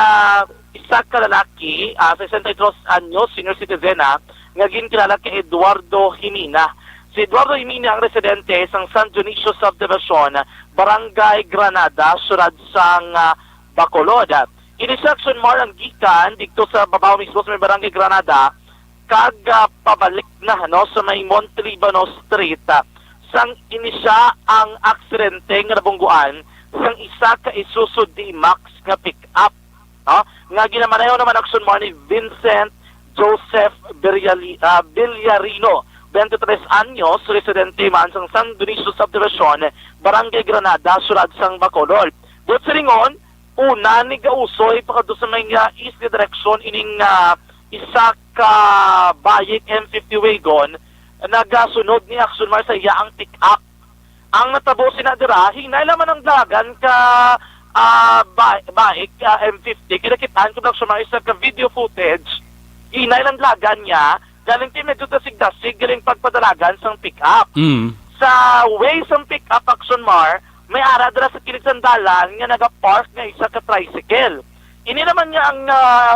isa ka lalaki, 63 anyos, senior citizen nga ginkilala kay Eduardo Jimina. Si Eduardo Jimina ang residente sa San Dionisio Subdivision, Barangay Granada, syudad sang Bacolod. Ini sa Aksyon Mar ang gikan dito sa babaw mismo sa may Barangay Granada, kag pabalik na no sa may Montalibano Street. Sang inisya ang aksidente nga nabungguan sang isa ka Isuzu D-Max nga pick-up. No? Nga ginamanayaw naman Aksyon Mar ni Vincent Joseph Villarino, 23 anyos, residente man sang San Dionisio Subdivision, Barangay Granada, syudad sang Bacolod. Dito sa ringon, una ni gausoy pakado sa may east direction ining isa ka Bayek M50 wagon, nagasunod ni Aksyon Mar sa iyaang pick-up. Ang natabo sinadira, hinay laman ang dagan ka Bayek M50, kinakitaan ko na Aksyon Mar isa ka video footage, hinay lang lagan niya, galing kayo medyo dasig-dasig, galing pagpadalagan sang pick-up. Sa way sang pick-up Aksyon Mar, may aradra sa kilig sandalan nga nag-park nga isa ka tricycle. Ini naman niya ang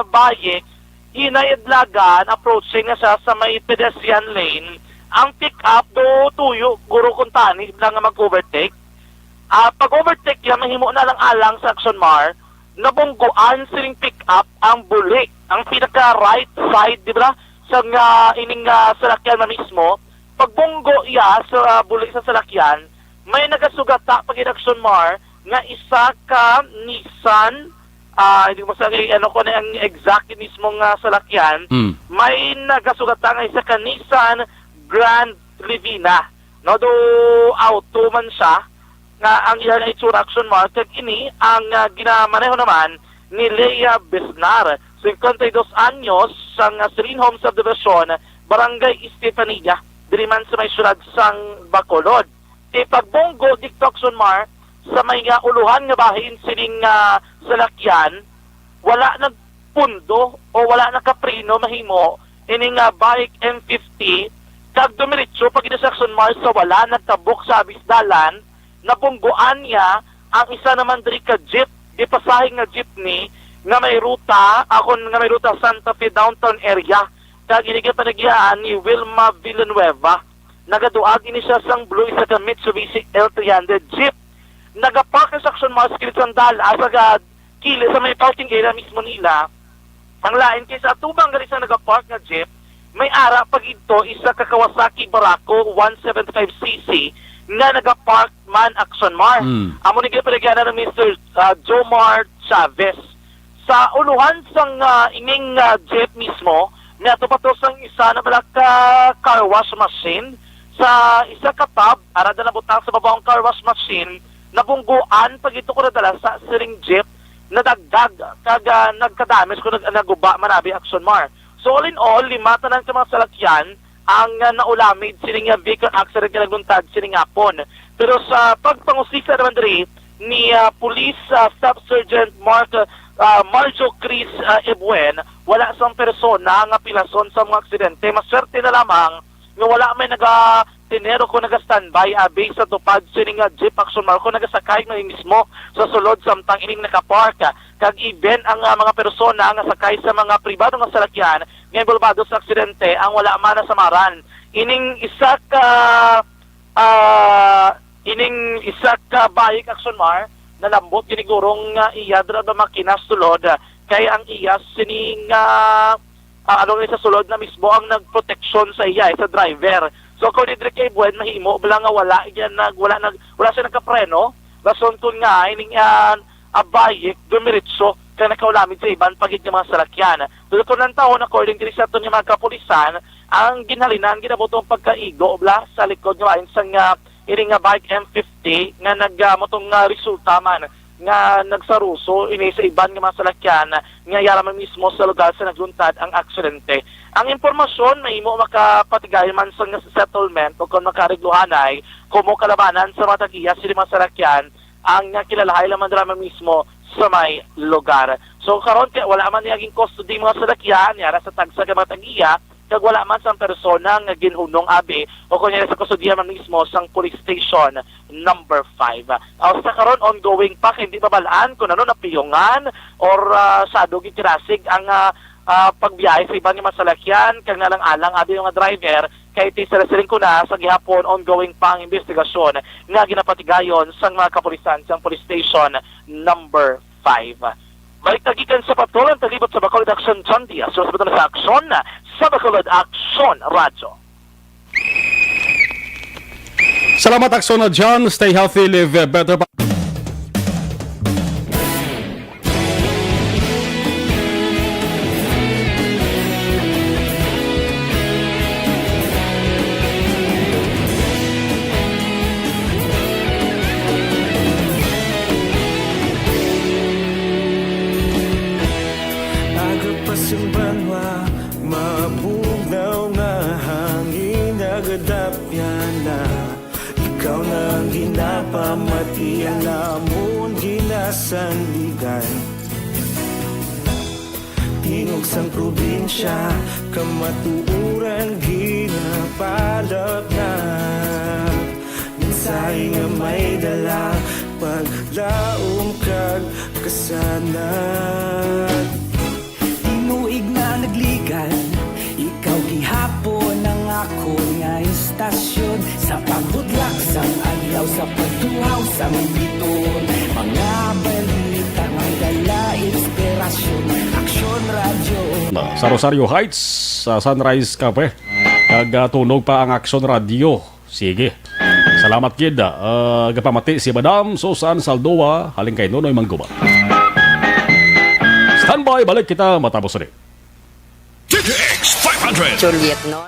Bayek, hinayadlagan, approaching na siya sa may pedestrian lane. Ang pick-up do tuyo, guro kuntani, lang nga mag-overtake. Pag-overtake yan, mahimo na lang alang sa Aksyon Mar, nabungguan siling pick-up ang bulik. Ang pinaka-right side, di ba? Sa ining salakyan na mismo, pagbunggo iya sa bulik sa salakyan, may nagasugata pag Aksyon Mar nga isa ka Nissan, hindi mo sabi ano ko na ang exact mismo nga salakyan, may nagasugata nga isa ka Nissan Grand Livina. No, do auto man siya, nga ang ilang itsura Aksyon Mar, kag ini ang ginamaneho naman ni Lea Besnar, 52 anyos, sang Serene Home Subdivision, Barangay Estefanilla, diriman sa may syudad sang Bacolod. Pagbunggo dito Aksyon Mar, sa may uluhan nga bahin sining salakyan, wala nagpundo o wala nakaprino mahimo, ining Bayek M50, kag dumiretso pag ito sa Aksyon Mar sa wala nagtabok sa abisdalan, nabungguan niya ang isa naman diri ka jeep, di pasahing nga jeepney, nga may ruta, nga may ruta Santa Fe downtown area, kag inigay panagyaan ni Wilma Villanueva. Nagaduag ini siya sang blue isa ka Mitsubishi L300 Jeep. Nagapark sa Aksyon Mar sa kilit sandal, asagad kili sa may parking area mismo nila. Ang lain kaysa atubang gali sa nagapark na Jeep, may ara pag ito isa ka Kawasaki Barako 175cc nga nagapark man Aksyon Mar. Amo nigay panagyaan na Mr. Jomar Chavez. Sa uluhan sang ining jeep mismo, nato pa to sang isa na balaka car wash machine. Sa isa ka tab, arada na butang sa babawang car wash machine, nabungguan pag ito ko nadala sa siring jeep, nadagdag, kag nagkadamis ko naguba manabi Aksyon Mar. So all in all, 5 tanan ka mga salakyan ang naulamid sining vehicle accident nga nagluntad sining hapon. Pero sa pagpangusisa naman diri ni Police Staff Sergeant Marjo Chris Ebuen, wala sang persona nga pilason sa mga aksidente. Maswerte na lamang nga wala may tinero ko naga-standby based sa tupad sining jeep action mark ko nagasakay na mismo sa sulod samtang ining nakapark kag even ang mga persona nga sakay sa mga pribado nga salakyan nga involvado sa aksidente ang wala man na samaran. Ining isa ka bayik action mar nalambot ginigurong iya dra ba makina sulod kay ang iya sining sa sulod na mismo ang nagproteksyon sa iya sa driver. So kung didri kay buwan mahimo bala nga wala siya nagkapreno rason kun nga ining abayik dumiritso kay nakaulamid sa iban pagid nga mga salakyan. Tulad ko ng taon according to sa ni mga kapulisan ang ginhalinan ginabutong pagkaigo bala sa likod nga insang ining bike M50 nga nagmotong resulta man nga nagsaruso ini sa iban nga mga salakyan nga yaraman mismo sa lugar sa nagluntad ang aksidente. Ang impormasyon mahimo makapatigay man sa settlement o kung makaregluhanay kumo kalabanan sa mga tagiya sila mga salakyan ang kilalahay lamang drama mismo sa may lugar. So karon wala man niyaging custody mga salakyan yara sa tagsa ka mga tagiya kag wala man sang persona nga ginhunong abi o kunya sa kustodiya man mismo sang police station number 5. Sa karon ongoing pa hindi babalaan kung ano napiyongan or sado gitirasig ang pagbiyahe sa ibang masalakyan kag nalang-alang abi yung driver kay tisalasilin ko na sa gihapon ongoing pang investigasyon nga ginapatigayon sang mga kapulisan sang police station number 5. Balik tagikan sa patulang talibot sa Bacolod Aksyon John Diaz. So sa Aksyon sa Bacolod Aksyon Radio. Salamat Aksyon na John. Stay healthy, live better. Agapasumbanwa, mabugnaw nga hangin nagadapyan na ikaw na ginapamati ang namon ginasandigan. Tingog sang probinsya, kamatuuran ginapalap na minsay nga may dala paglaom kag kasanat. Tinuig na nagligan, ikaw gihapon ang ako nga istasyon sa pagbudlak sang adlaw sa pagtuhaw sa biton. Mga balita nga dala inspirasyon, Aksyon Radio. Sa Rosario Heights, sa Sunrise Cafe, tunog pa ang Aksyon Radio. Sige. Salamat kid. Gapamati si Madam Susan Saldoa, haling kay Nonoy Mangguba. Standby, balik kita matapos rin. TTX 500. Juliet, no?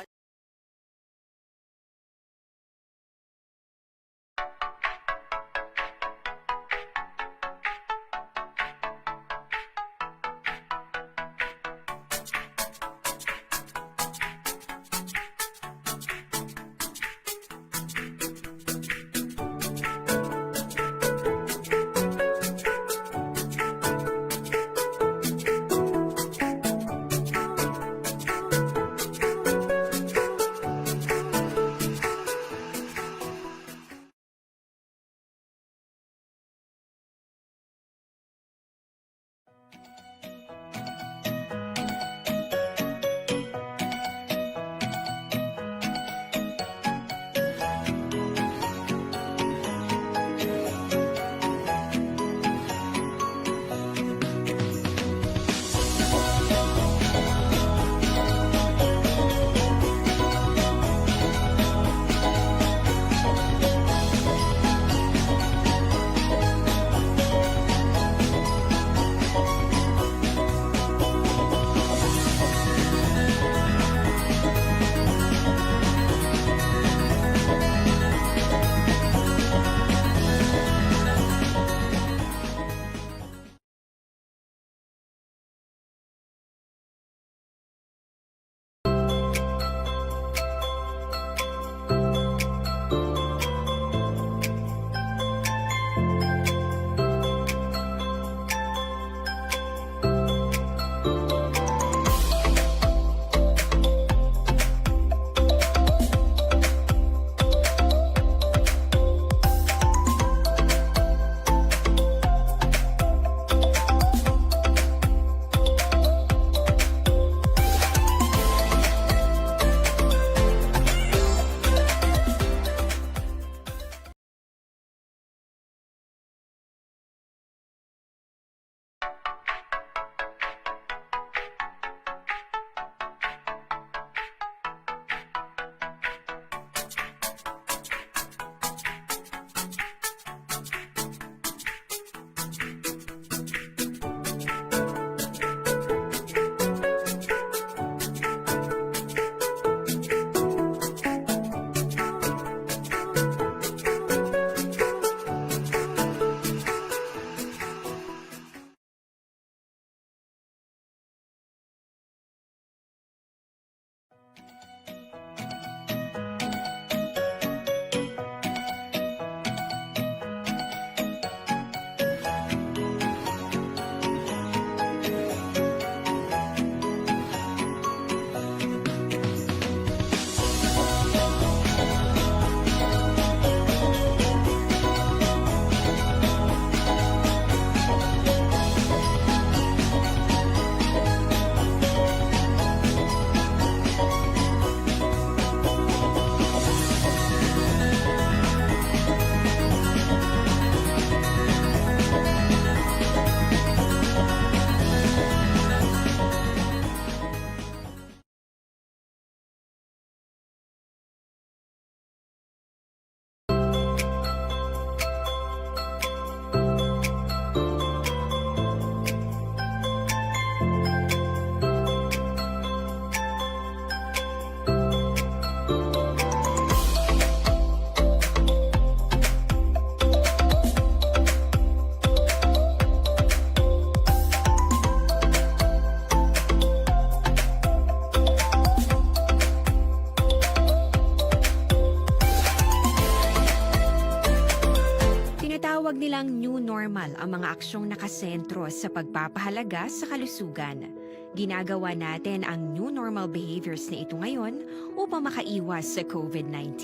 lang new normal ang mga aksyong nakasentro sa pagpapahalaga sa kalusugan. Ginagawa natin ang new normal behaviors na ito ngayon upang makaiwas sa COVID-19.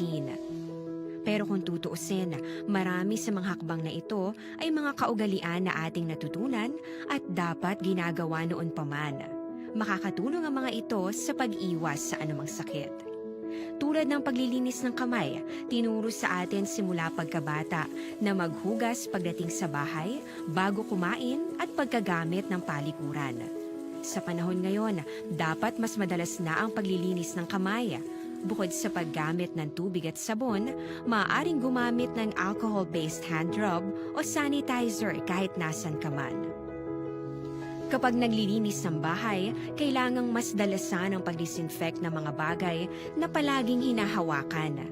Pero kung tutuusin, marami sa mga hakbang na ito ay mga kaugalian na ating natutunan at dapat ginagawa noon pa man. Makakatulong ang mga ito sa pag-iwas sa anumang sakit. Tulad ng paglilinis ng kamay, tinuro sa atin simula pagkabata na maghugas pagdating sa bahay, bago kumain at pagkagamit ng palikuran. Sa panahon ngayon, dapat mas madalas na ang paglilinis ng kamay. Bukod sa paggamit ng tubig at sabon, maaaring gumamit ng alcohol-based hand rub o sanitizer kahit nasan ka man. Kapag naglilinis ng bahay, kailangang mas dalasan ang pag-disinfect ng mga bagay na palaging hinahawakan.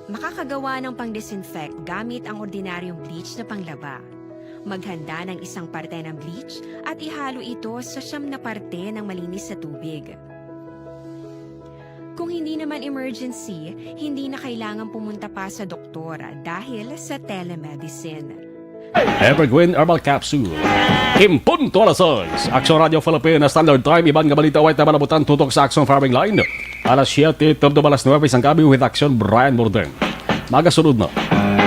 Makakagawa ng pang-disinfect gamit ang ordinaryong bleach na panglaba. Maghanda ng isang parte ng bleach at ihalo ito sa 9 na parte ng malinis na tubig. Kung hindi naman emergency, hindi na kailangan pumunta pa sa doktor dahil sa telemedicine. Evergreen Herbal Capsule. Impunto alas 6. Aksyon Radio Philippines Standard Time. Ibang nga balita white na malabutan tutok sa Aksyon Farming Line. Alas 7, tubdo alas 9 isang gabi with Aksyon Brian Morden. Magasunod na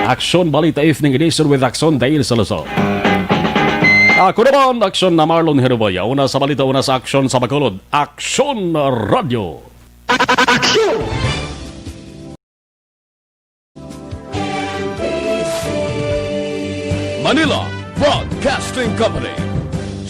Aksyon Balita Evening Edition with Aksyon Dale Salazar. Ako naman, Aksyon na Marlon Herubaya. Una sa balita, una sa Aksyon sa Bacolod. Aksyon Radio. Aksyon! Manila Broadcasting Company.